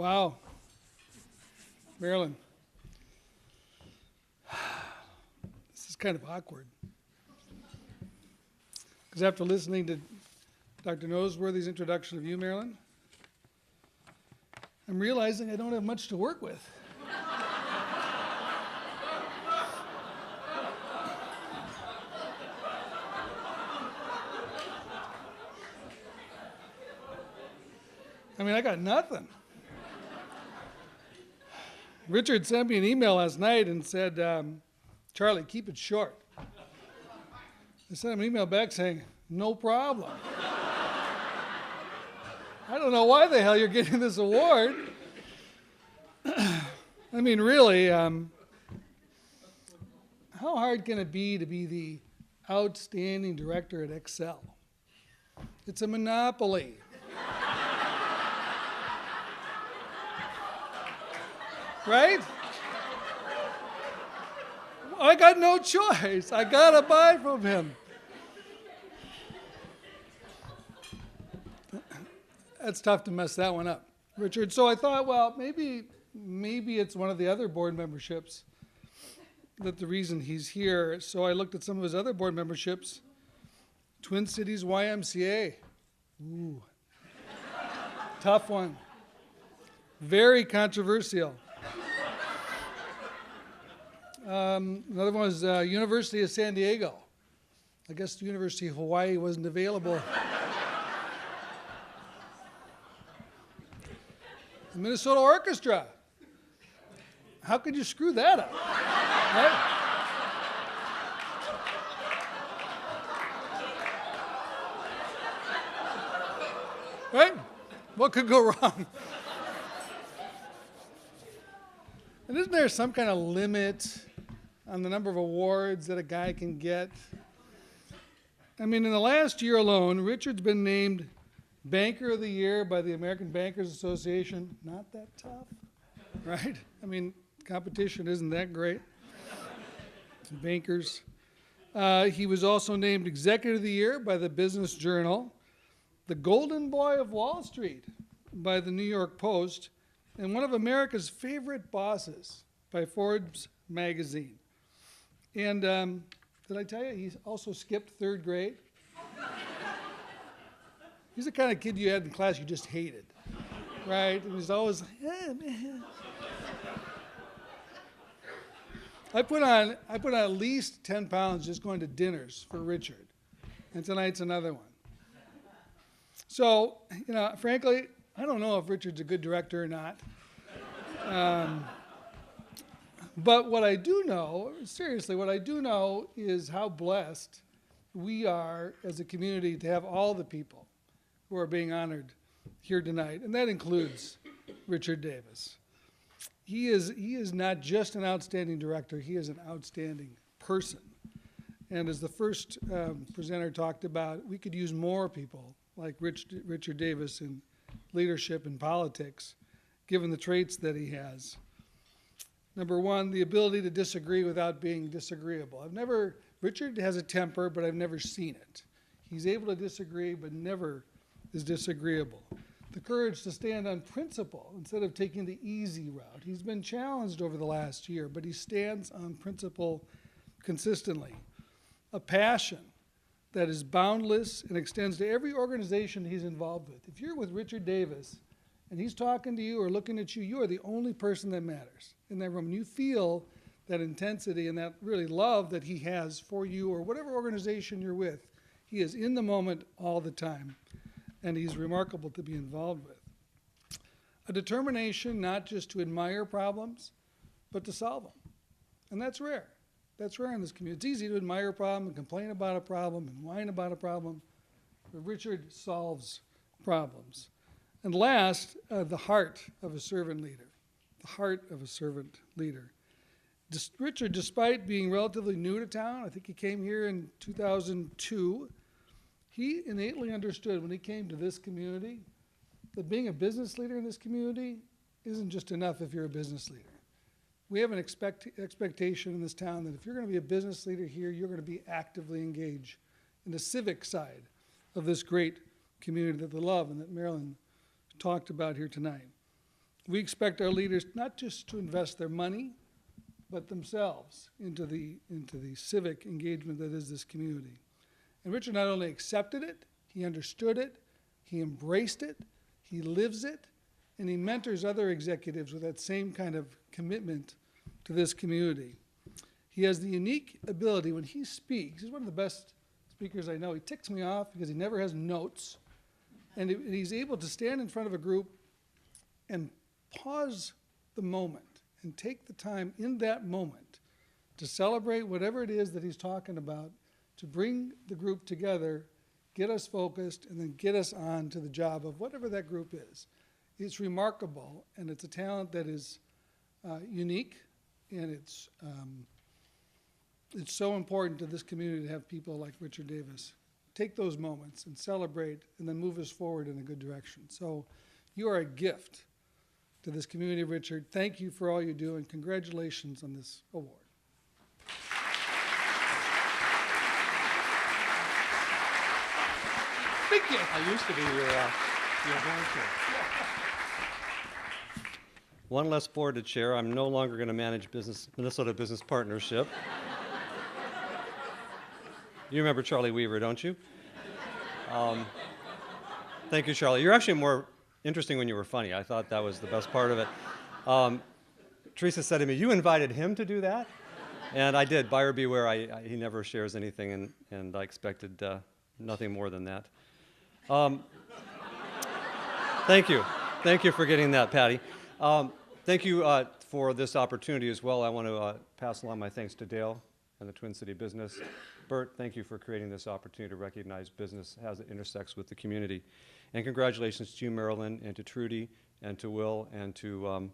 Wow. Marilyn. This is kind of awkward. Because after listening to Dr. Noseworthy's introduction of you, Marilyn, I'm realizing I don't have much to work with. I mean, I got nothing. Richard sent me an email last night and said, Charlie, keep it short. I sent him an email back saying, no problem. I don't know why the hell you're getting this award. I mean, really, how hard can it be to be the outstanding director at Excel? It's a monopoly. Right? I got no choice. I got to buy from him. That's tough to mess that one up, Richard. So I thought, well, maybe it's one of the other board memberships that the reason he's here. So I looked at some of his other board memberships. Twin Cities YMCA. Ooh. Tough one. Very controversial. Another one was University of San Diego. I guess the University of Hawaii wasn't available. The Minnesota Orchestra. How could you screw that up? Right? Right? What could go wrong? And isn't there some kind of limit on the number of awards that a guy can get? I mean, in the last year alone, Richard's been named Banker of the Year by the American Bankers Association. Not that tough, right? I mean, competition isn't that great. Bankers. He was also named Executive of the Year by the Business Journal, the Golden Boy of Wall Street by the New York Post, and one of America's favorite bosses by Forbes magazine. And did I tell you, he's also skipped third grade? He's the kind of kid you had in class you just hated, right? And he's always, man. I put on at least 10 pounds just going to dinners for Richard. And tonight's another one. So, frankly, I don't know if Richard's a good director or not. But what I do know, seriously, what I do know is how blessed we are as a community to have all the people who are being honored here tonight. And that includes Richard Davis. He is not just an outstanding director, he is an outstanding person. And as the first presenter talked about, we could use more people like Richard Davis in leadership and politics, given the traits that he has. Number one, the ability to disagree without being disagreeable. Richard has a temper, but I've never seen it. He's able to disagree, but never is disagreeable. The courage to stand on principle instead of taking the easy route. He's been challenged over the last year, but he stands on principle consistently. A passion that is boundless and extends to every organization he's involved with. If you're with Richard Davis and he's talking to you or looking at you, you are the only person that matters in that room. And you feel that intensity and that really love that he has for you or whatever organization you're with. He is in the moment all the time, and he's remarkable to be involved with. A determination not just to admire problems, but to solve them. And that's rare. That's rare in this community. It's easy to admire a problem and complain about a problem and whine about a problem, but Richard solves problems. And last, the heart of a servant leader. The heart of a servant leader. Richard, despite being relatively new to town, I think he came here in 2002, he innately understood when he came to this community that being a business leader in this community isn't just enough if you're a business leader. We have an expectation in this town that if you're going to be a business leader here, you're going to be actively engaged in the civic side of this great community that they love and that Marilyn talked about here tonight. We expect our leaders not just to invest their money, but themselves into the civic engagement that is this community. And Richard not only accepted it, he understood it, he embraced it, he lives it, and he mentors other executives with that same kind of commitment to this community. He has the unique ability when he speaks, he's one of the best speakers I know. He ticks me off because he never has notes, and he's able to stand in front of a group and pause the moment and take the time in that moment to celebrate whatever it is that he's talking about, to bring the group together, get us focused, and then get us on to the job of whatever that group is. It's remarkable, and it's a talent that is unique, and it's so important to this community to have people like Richard Davis take those moments and celebrate and then move us forward in a good direction. So you are a gift to this community, Richard. Thank you for all you do, and congratulations on this award. Thank you. I used to be your board chair. One less board to chair. I'm no longer going to manage Minnesota Business Partnership. You remember Charlie Weaver, don't you? Thank you, Charlie. You're actually more interesting when you were funny. I thought that was the best part of it. Teresa said to me, "You invited him to do that?" And I did. Buyer beware. He never shares anything, and I expected nothing more than that. Thank you. Thank you for getting that, Patty. Thank you for this opportunity as well. I want to pass along my thanks to Dale and the Twin City Business. Bert, thank you for creating this opportunity to recognize business as it intersects with the community. And congratulations to you, Marilyn, and to Trudy, and to Will, and to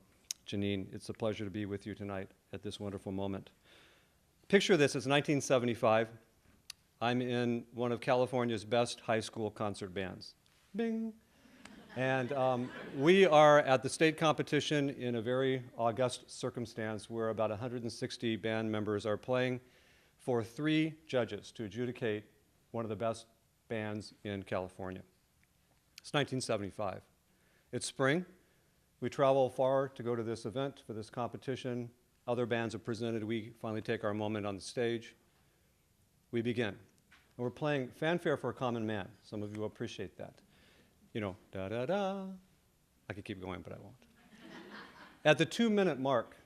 Janine. It's a pleasure to be with you tonight at this wonderful moment. Picture this, it's 1975. I'm in one of California's best high school concert bands. Bing! And we are at the state competition in a very august circumstance where about 160 band members are playing for 3 judges to adjudicate one of the best bands in California. It's 1975. It's spring. We travel far to go to this event, for this competition. Other bands are presented. We finally take our moment on the stage. We begin. And we're playing Fanfare for a Common Man. Some of you will appreciate that. You know, da-da-da. I could keep going, but I won't. At the 2-minute mark,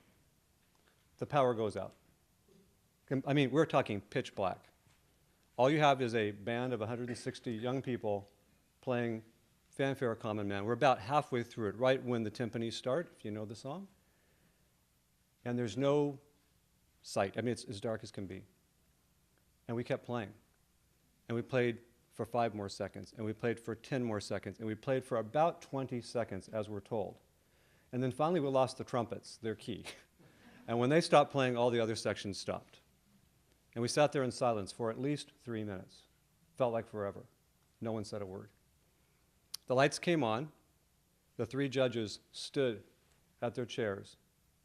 the power goes out. I mean, we're talking pitch black. All you have is a band of 160 young people playing Fanfare a Common Man. We're about halfway through it, right when the timpanis start, if you know the song. And there's no sight. I mean, it's as dark as can be. And we kept playing. And we played for 5 more seconds, and we played for 10 more seconds, and we played for about 20 seconds, as we're told. And then finally we lost the trumpets, their key. And when they stopped playing, all the other sections stopped. And we sat there in silence for at least 3 minutes. Felt like forever. No one said a word. The lights came on. The 3 judges stood at their chairs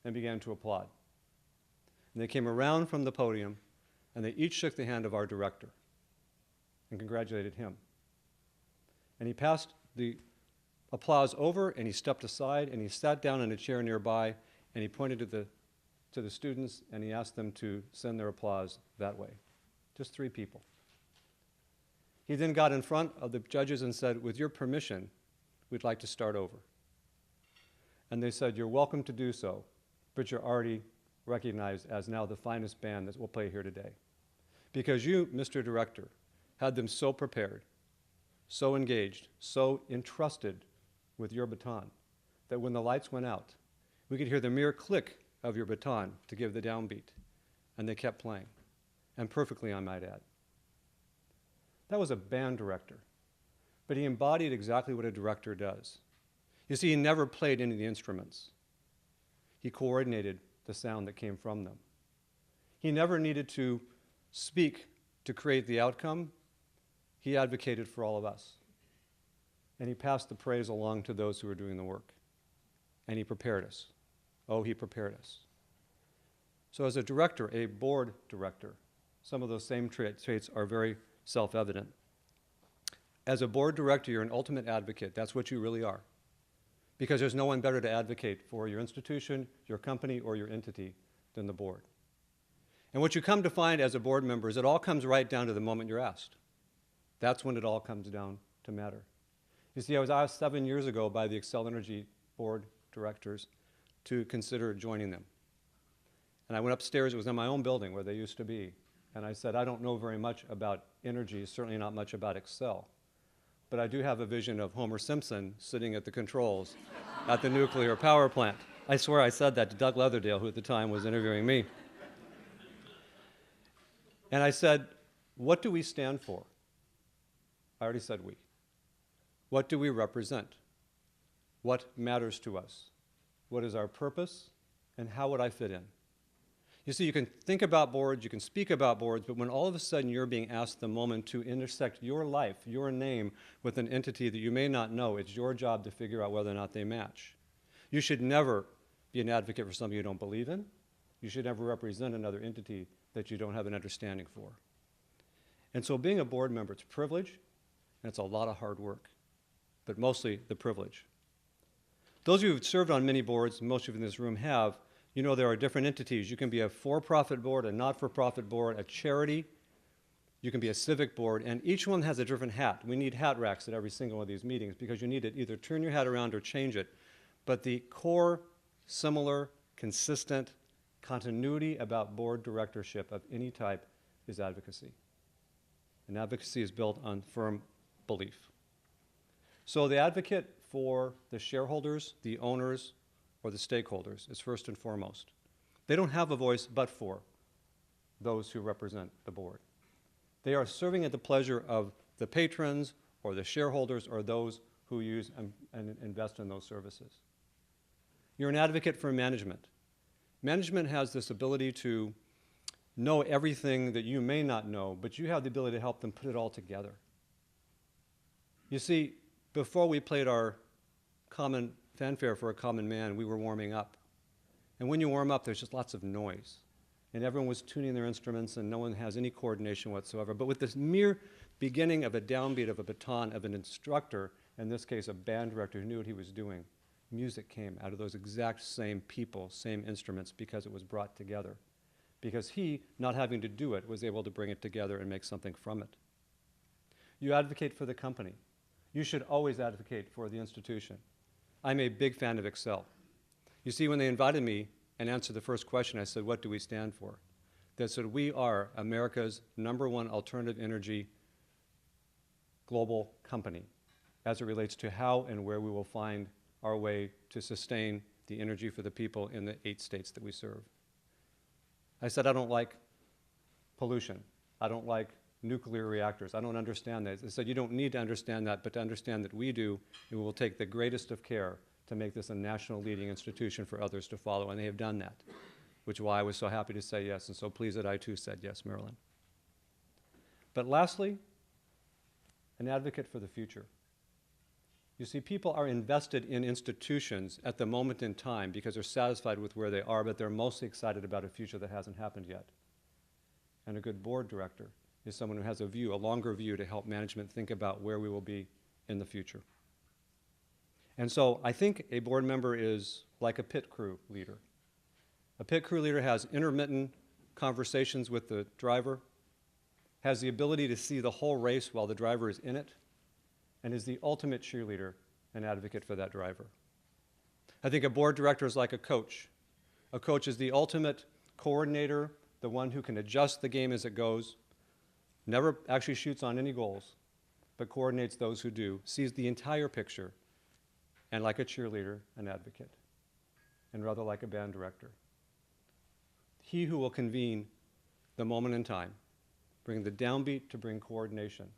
and began to applaud. And they came around from the podium, and they each shook the hand of our director and congratulated him. And he passed the applause over, and he stepped aside, and he sat down in a chair nearby, and he pointed to the students, and he asked them to send their applause that way. Just 3 people. He then got in front of the judges and said, "With your permission, we'd like to start over." And they said, "You're welcome to do so, but you're already recognized as now the finest band that will play here today. Because you, Mr. Director, had them so prepared, so engaged, so entrusted with your baton, that when the lights went out, we could hear the mere click of your baton to give the downbeat, and they kept playing, and perfectly, I might add." That was a band director, but he embodied exactly what a director does. You see, he never played any of the instruments. He coordinated the sound that came from them. He never needed to speak to create the outcome. He advocated for all of us. And he passed the praise along to those who were doing the work. And he prepared us. Oh, he prepared us. So as a director, a board director, some of those same traits are very self-evident. As a board director, you're an ultimate advocate. That's what you really are. because there's no one better to advocate for your institution, your company, or your entity than the board. And what you come to find as a board member is it all comes right down to the moment you're asked. That's when it all comes down to matter. You see, I was asked 7 years ago by the Xcel Energy board directors to consider joining them. And I went upstairs, it was in my own building where they used to be, and I said, I don't know very much about energy, certainly not much about Xcel, but I do have a vision of Homer Simpson sitting at the controls at the nuclear power plant. I swear I said that to Doug Leatherdale, who at the time was interviewing me. And I said, what do we stand for? I already said we. What do we represent? What matters to us? What is our purpose? And how would I fit in? You see, you can think about boards, you can speak about boards, but when all of a sudden you're being asked the moment to intersect your life, your name, with an entity that you may not know, it's your job to figure out whether or not they match. You should never be an advocate for something you don't believe in. You should never represent another entity that you don't have an understanding for. And so being a board member, it's a privilege, and it's a lot of hard work, but mostly the privilege. Those of you who've served on many boards, most of you in this room have, you know there are different entities. You can be a for-profit board, a not-for-profit board, a charity. You can be a civic board, and each one has a different hat. We need hat racks at every single one of these meetings because you need to either turn your hat around or change it. But the core, similar, consistent continuity about board directorship of any type is advocacy. And advocacy is built on firm belief. So the advocate for the shareholders, the owners, or the stakeholders is first and foremost. They don't have a voice but for those who represent the board. They are serving at the pleasure of the patrons or the shareholders or those who use and invest in those services. You're an advocate for management. Management has this ability to know everything that you may not know, but you have the ability to help them put it all together. You see, before we played our common fanfare for a common man, we were warming up. And when you warm up, there's just lots of noise. And everyone was tuning their instruments, and no one has any coordination whatsoever. But with this mere beginning of a downbeat of a baton of an instructor, in this case a band director who knew what he was doing, music came out of those exact same people, same instruments, because it was brought together. Because he, not having to do it, was able to bring it together and make something from it. You advocate for the company. You should always advocate for the institution. I'm a big fan of Xcel. You see, when they invited me and answered the first question, I said, what do we stand for? They said, we are America's #1 alternative energy global company as it relates to how and where we will find our way to sustain the energy for the people in the 8 states that we serve. I said, I don't like pollution. I don't like nuclear reactors. I don't understand that. They said, you don't need to understand that, but to understand that we do, and we will take the greatest of care to make this a national leading institution for others to follow, and they have done that, which is why I was so happy to say yes, and so pleased that I too said yes, Marilyn. But lastly, an advocate for the future. You see, people are invested in institutions at the moment in time because they're satisfied with where they are, but they're mostly excited about a future that hasn't happened yet. And a good board director is someone who has a view, a longer view, to help management think about where we will be in the future. And so I think a board member is like a pit crew leader. A pit crew leader has intermittent conversations with the driver, has the ability to see the whole race while the driver is in it, and is the ultimate cheerleader and advocate for that driver. I think a board director is like a coach. A coach is the ultimate coordinator, the one who can adjust the game as it goes, never actually shoots on any goals, but coordinates those who do, sees the entire picture, and like a cheerleader, an advocate, and rather like a band director. He who will convene the moment in time, bring the downbeat to bring coordination.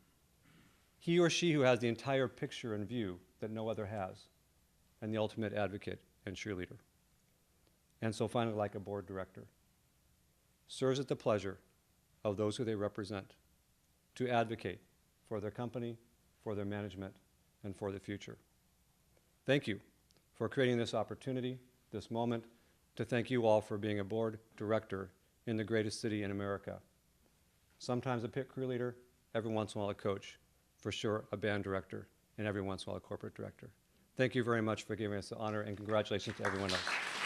He or she who has the entire picture in view that no other has, and the ultimate advocate and cheerleader. And so finally, like a board director, serves at the pleasure of those who they represent to advocate for their company, for their management, and for the future. Thank you for creating this opportunity, this moment, to thank you all for being a board director in the greatest city in America. Sometimes a pit crew leader, every once in a while a coach, for sure a band director, and every once in a while a corporate director. Thank you very much for giving us the honor, and congratulations to everyone else.